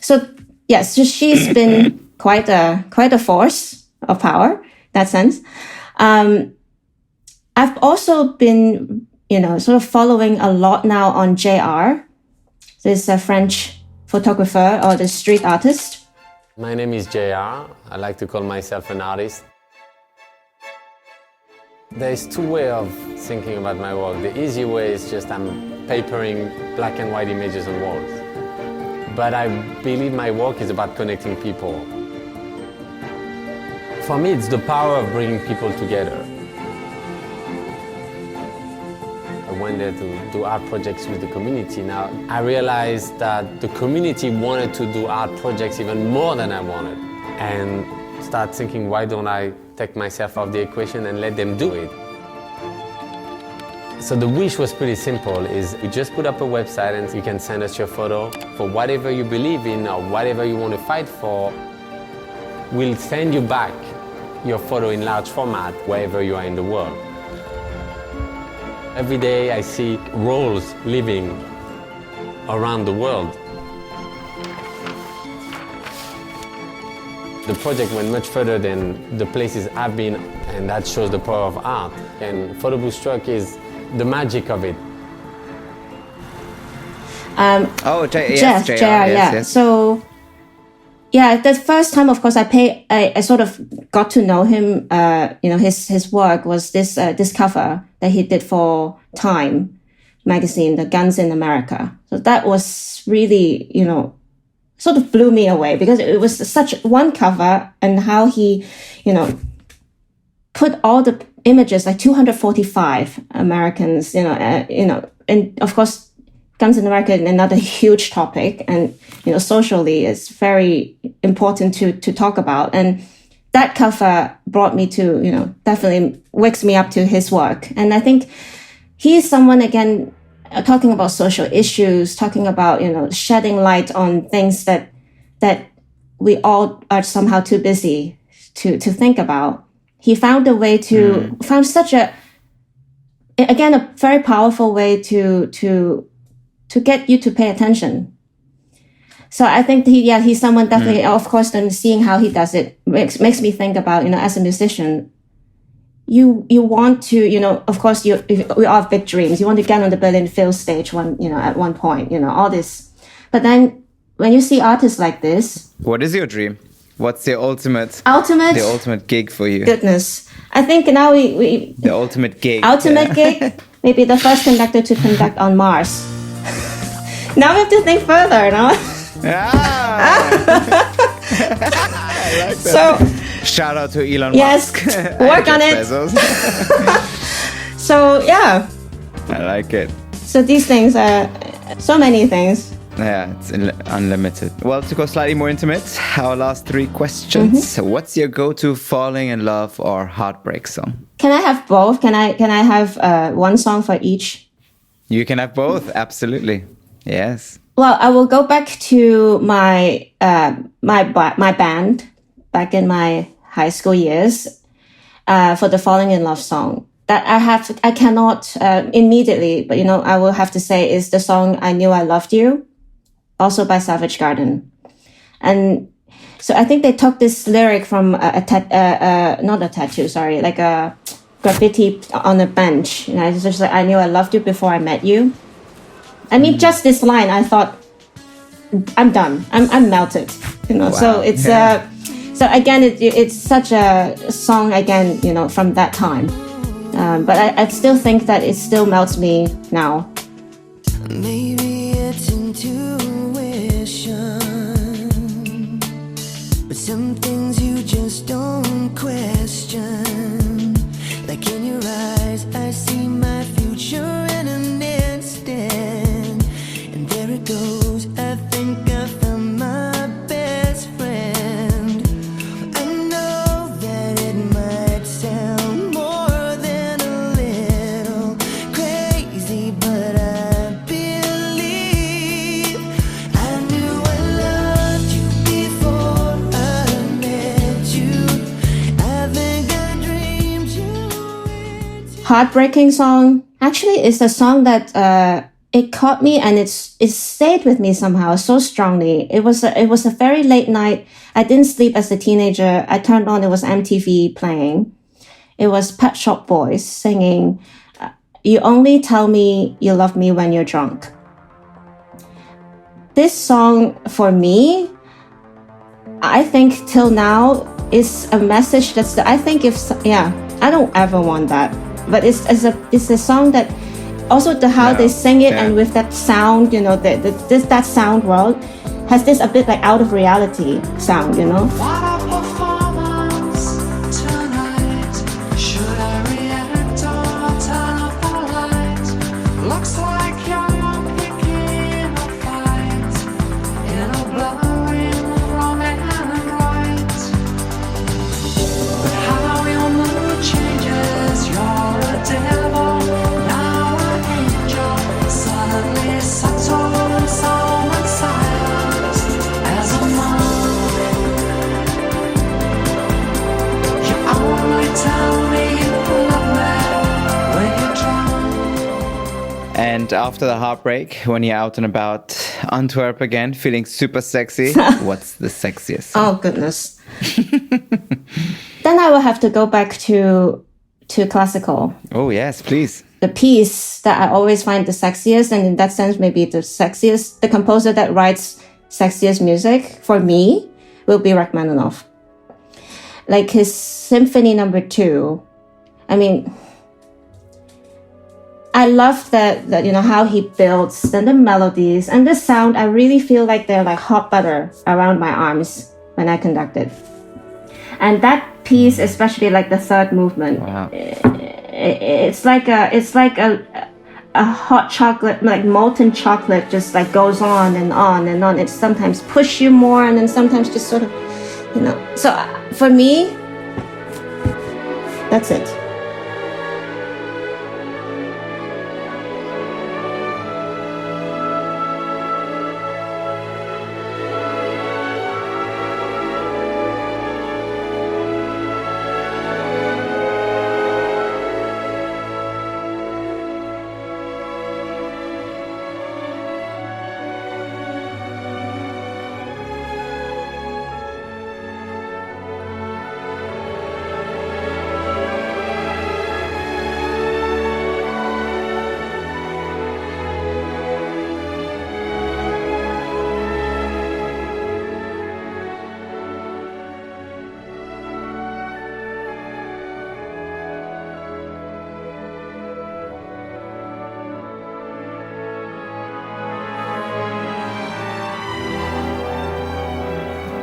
So yes, she's been quite a force of power in that sense. I've also been, sort of following a lot now on JR. This French photographer or the street artist. My name is JR. I like to call myself an artist. There's two ways of thinking about my work. The easy way is just I'm papering black and white images on walls. But I believe my work is about connecting people. For me, it's the power of bringing people together. When went there to do art projects with the community. Now, I realized that the community wanted to do art projects even more than I wanted. And start thinking, why don't I take myself out of the equation and let them do it? So the wish was pretty simple, is you just put up a website and you can send us your photo for whatever you believe in or whatever you want to fight for. We'll send you back your photo in large format wherever you are in the world. Every day I see roles living around the world. The project went much further than the places I've been, and that shows the power of art. And photo booth struck is the magic of it. Yes, JR, yes. So, yeah, the first time, of course, I sort of got to know him. His work was this cover that he did for Time magazine, The Guns in America. So that was really, sort of blew me away, because it was such one cover, and how he, put all the images, like 245 Americans, and of course, Guns in America is another huge topic, and socially it's very important to talk about. And that cover brought me to definitely wakes me up to his work. And I think he's someone, again, talking about social issues, talking about shedding light on things that we all are somehow too busy to think about. He found a way to found such a very powerful way to get you to pay attention. So I think he's someone definitely, of course, then seeing how he does it makes me think about, as a musician, you want to, of course, we all have big dreams. You want to get on the Berlin Phil stage at one point, all this. But then when you see artists like this. What is your dream? What's the ultimate gig for you? Goodness. I think now we the ultimate gig. Gig, maybe the first conductor to conduct on Mars. Now we have to think further, no? I like that. So, shout out to Elon Musk. Yes, work on it. So, yeah. I like it. So these things are so many things. Yeah, it's unlimited. Well, to go slightly more intimate, our last 3 questions. So what's your go-to falling in love or heartbreak song? Can I have both? Can I have one song for each? You can have both, absolutely. Yes. Well, I will go back to my my band back in my high school years for the falling in love song. That I cannot immediately, but I will have to say is the song I Knew I Loved You, also by Savage Garden. And so I think they took this lyric from not a tattoo, sorry, like a graffiti on a bench. It's just like, I knew I loved you before I met you. I mean, just this line, I thought, I'm done. I'm melted. Wow. So it's so again, it's such a song again, from that time. But I still think that it still melts me now. Maybe it's intuition, but some things you just don't question. Like in your eyes, I see my future in an instant, and there it goes. I think I found my best friend. I know that it might sound more than a little crazy, but I believe I knew I loved you before I met you. I think I dreamed you. Heartbreaking song actually is a song that it caught me, and it stayed with me somehow so strongly. It was a very late night. I didn't sleep as a teenager. I turned on, it was MTV playing. It was Pet Shop Boys singing, "You only tell me you love me when you're drunk." This song for me, I think till now is a message that's I think I don't ever want that, but it's a song that also how they sing it, and with that sound, that sound world has this a bit like out of reality sound, What a performance tonight. Should I react or turn off the lights? And after the heartbreak, when you're out and about Antwerp again, feeling super sexy, what's the sexiest song? Oh, goodness. Then I will have to go back to classical. Oh, yes, please. The piece that I always find the sexiest, and in that sense, maybe the sexiest, the composer that writes sexiest music for me will be Rachmaninoff. Like his Symphony No. 2. I mean, I love that you know, how he builds and the melodies and the sound. I really feel like they're like hot butter around my arms when I conduct it. And that piece, especially like the third movement, Wow. It's like a hot chocolate, like molten chocolate, just like goes on and on and on. It sometimes push you more, and then sometimes just sort of, you know. So for me, that's it.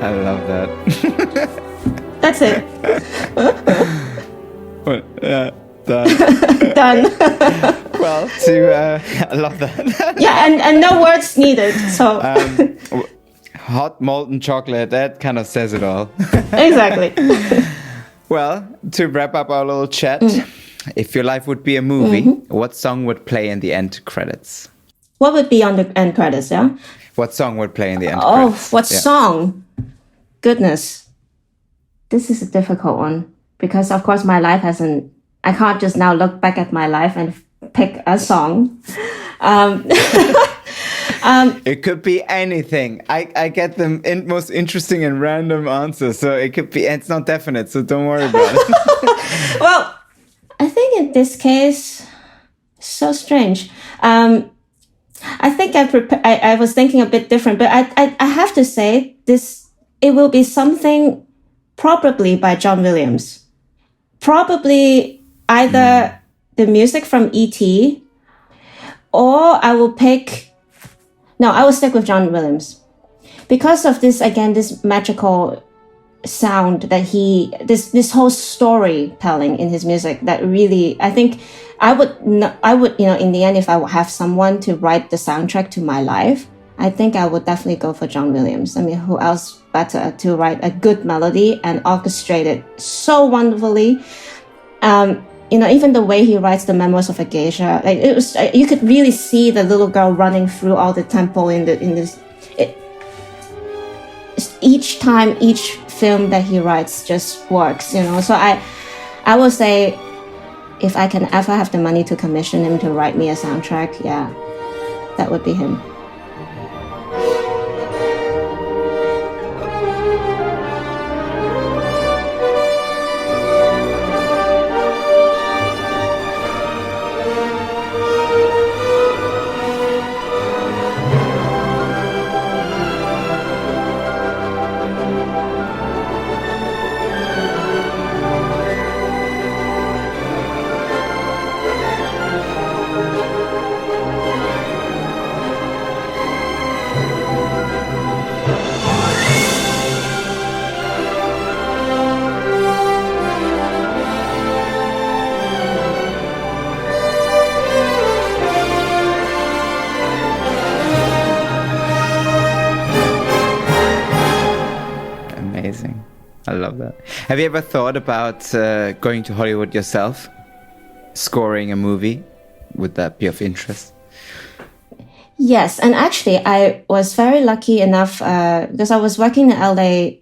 I love that. That's it. Done. Done. Well, I love that. Yeah, and no words needed. So Hot molten chocolate, that kind of says it all. exactly. Well, to wrap up our little chat, if your life would be a movie, what song would play in the end credits? What would be on the end credits? Yeah. What song would play in the end Oh, credits? what Yeah. song? Goodness. This is a difficult one because, of course, my life hasn't. I can't just now look back at my life and pick a song. It could be anything. I get the most interesting and random answers, so it could be. It's not definite, so don't worry about it. Well, I think in this case, so strange. I think I was thinking a bit different, but I have to say this. It will be something probably by John Williams. Probably either the music from E.T. or I will pick. No, I will stick with John Williams because of this again. This magical sound that this whole storytelling in his music that really, I think I would you know, in the end, if I would have someone to write the soundtrack to my life, I think I would definitely go for John Williams. I mean, who else better to write a good melody and orchestrate it so wonderfully? You know, even the way he writes the Memoirs of a Geisha, like it was, you could really see the little girl running through all the temple in this. Each time, each film that he writes just works, you know. So I will say, if I can ever have the money to commission him to write me a soundtrack, yeah, that would be him. Amazing. I love that. Have you ever thought about going to Hollywood yourself? Scoring a movie? Would that be of interest? Yes, and actually I was very lucky enough because I was working in LA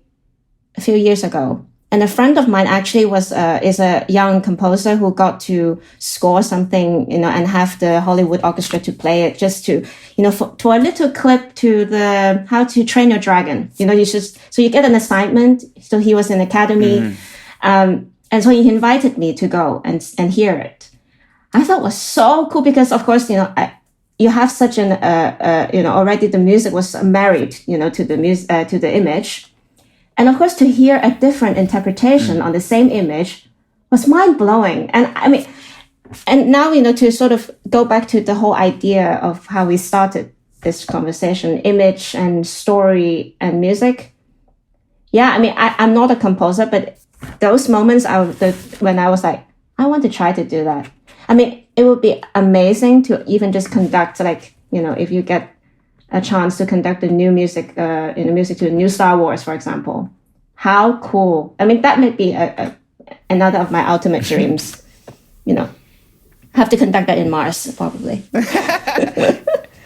a few years ago, And a friend of mine actually is a young composer who got to score something, and have the Hollywood Orchestra to play it, just to, for a little clip to the How to Train Your Dragon. So you get an assignment. So he was in academy. And so he invited me to go and hear it. I thought it was so cool because, of course, you have such an, already the music was married, to the music, to the image. And of course, to hear a different interpretation on the same image was mind blowing. And now, to sort of go back to the whole idea of how we started this conversation, image and story and music. Yeah, I'm not a composer, but those moments when I was like, I want to try to do that. It would be amazing to even just conduct, if you get a chance to conduct the new music, music to the new Star Wars, for example. How cool. That may be another of my ultimate dreams, Have to conduct that in Mars, probably.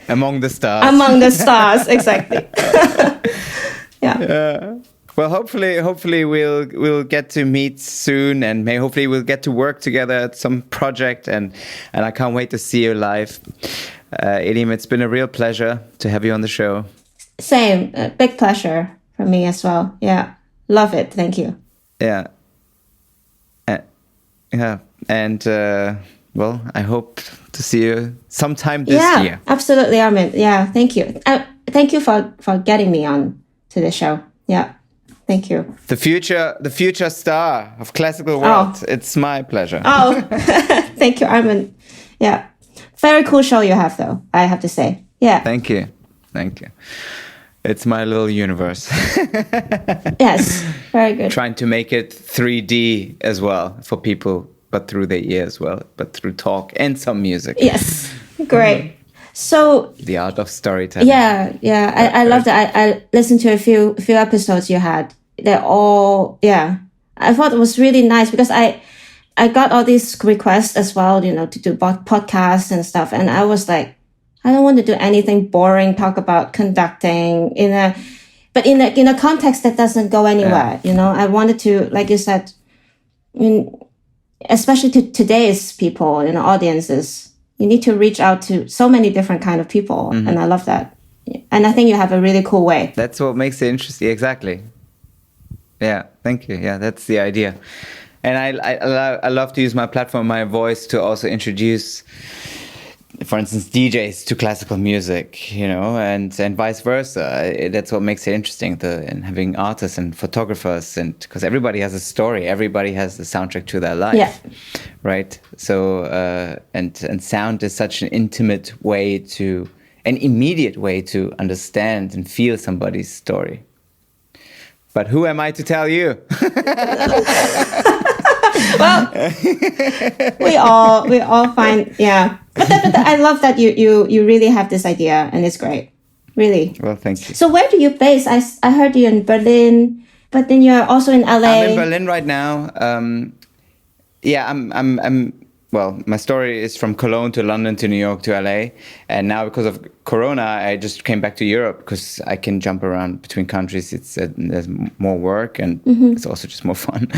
Among the stars. Among the stars, exactly. Yeah. Well, hopefully we'll get to meet soon, and hopefully we'll get to work together at some project, and I can't wait to see you live. Elim, it's been a real pleasure to have you on the show. Same, a big pleasure for me as well. Yeah, love it. Thank you. Yeah. And well, I hope to see you sometime this year. Yeah, absolutely, Armin. Yeah, thank you. Thank you for getting me on to the show. Yeah. Thank you. The future star of classical world. Oh. It's my pleasure. Oh, thank you, Arman. Yeah. Very cool show you have, though, I have to say. Yeah. Thank you. It's my little universe. Yes, very good. Trying to make it 3D as well for people, but through the ear as well, but through talk and some music. Yes, great. So the art of storytelling. Yeah. I love that. I listened to a few episodes you had. They're all, I thought it was really nice because I got all these requests as well, to do podcasts and stuff. And I was like, I don't want to do anything boring, talk about conducting in a context that doesn't go anywhere. I wanted to, like you said, especially to today's people, audiences, you need to reach out to so many different kind of people. Mm-hmm. And I love that. And I think you have a really cool way. That's what makes it interesting. Exactly. Yeah. Thank you. Yeah. That's the idea. And I love to use my platform, my voice, to also introduce, for instance, DJs to classical music, and vice versa. That's what makes it interesting, and having artists and photographers, and because everybody has a story, everybody has the soundtrack to their life, right? So and sound is such an intimate way an immediate way to understand and feel somebody's story. But who am I to tell you? Well, we all find, yeah. But I love that you really have this idea, and it's great, really. Well, thank you. So where do you base? I heard you're in Berlin, but then you're also in LA. I'm in Berlin right now. Well, my story is from Cologne to London to New York to LA, and now because of Corona, I just came back to Europe because I can jump around between countries. There's more work, and it's also just more fun.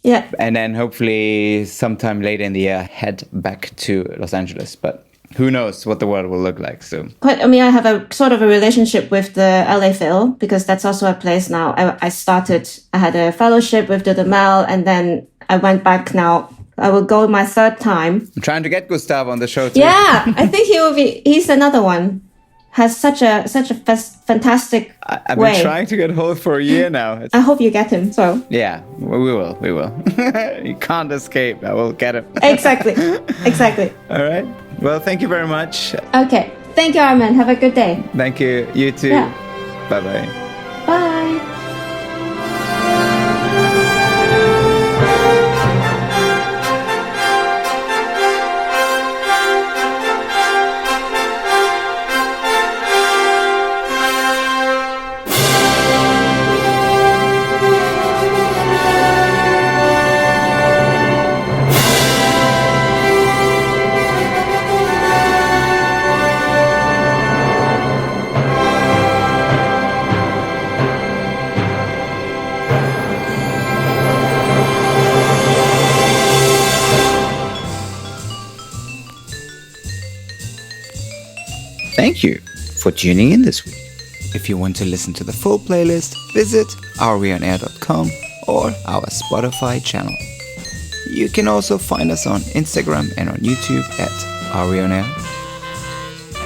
Yeah. And then hopefully sometime later in the year, head back to Los Angeles. But who knows what the world will look like? So, I have a sort of a relationship with the LA Phil because that's also a place now. I had a fellowship with the Mel, and then I went back now. I will go my third time. I'm trying to get Gustav on the show too. Yeah, I think he's another one. Has such a fantastic I've been trying to get hold for a year now. I hope you get him, so. Yeah, we will. You can't escape. I will get him. Exactly. All right. Well, thank you very much. Okay. Thank you, Arman. Have a good day. Thank you. You too. Yeah. Bye-bye. Bye. Thank you for tuning in this week. If you want to listen to the full playlist, visit areonair.com or our Spotify channel. You can also find us on Instagram and on YouTube at areonair.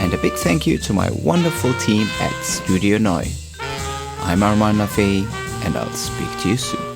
And a big thank you to my wonderful team at Studio No. I'm Arman and I'll speak to you soon.